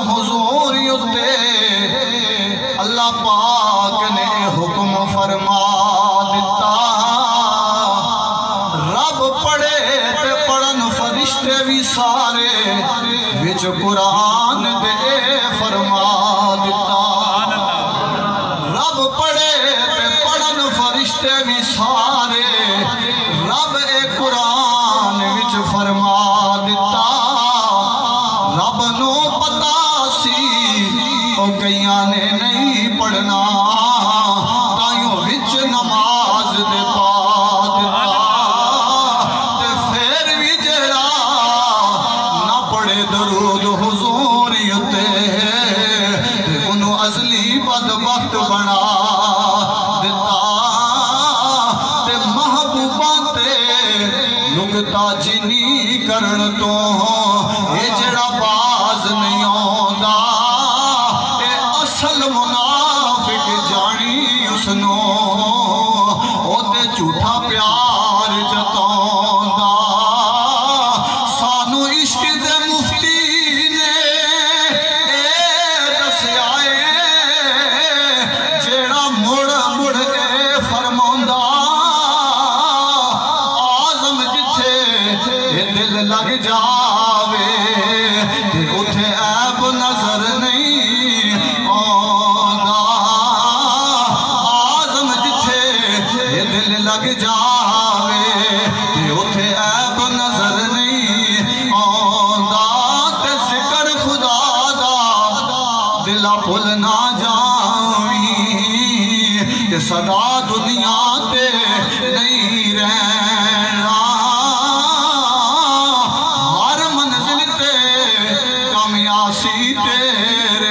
حضور یتے اللہ پاک نے حکم فرما دیتا رب پڑھے تے پڑھن فرشتے بھی سارے وچ قرآن دے فرما دیتا رب پڑھے تے پڑھن فرشتے بھی سارے رب اے قرآن وچ فرما دیتا رب نو پتا سی او کئیاں نے نہیں پڑھنا تائیوں وچ نماز دے پا دیتا تے پھر بھی جڑا نہ پڑھے درود حضور یتے تے انہوں ازلی بدبخت بنا دیتا تے محبوباں تے لگتا جنی کرن تو اے جڑا باز نہیں آندا اے اصل منافق جانی اسنو او تے جھوٹا پیار جتاوندا سانو عشق دے مفتی نے اے دسیا اے جڑا مڑ مڑ اے فرماوندا آزم جتھے اے دل لگ جاوے تے اٹھے عیب نظر نہیں آندا آزم جتھے اے دل لگ جاوے تے اٹھے عیب نظر نہیں آندا تے ذکر خدا دا دلا بھول نہ جاویں تے سدا دنیا تے نہیں رہنا ہر منزل تے کامیاسی تیرے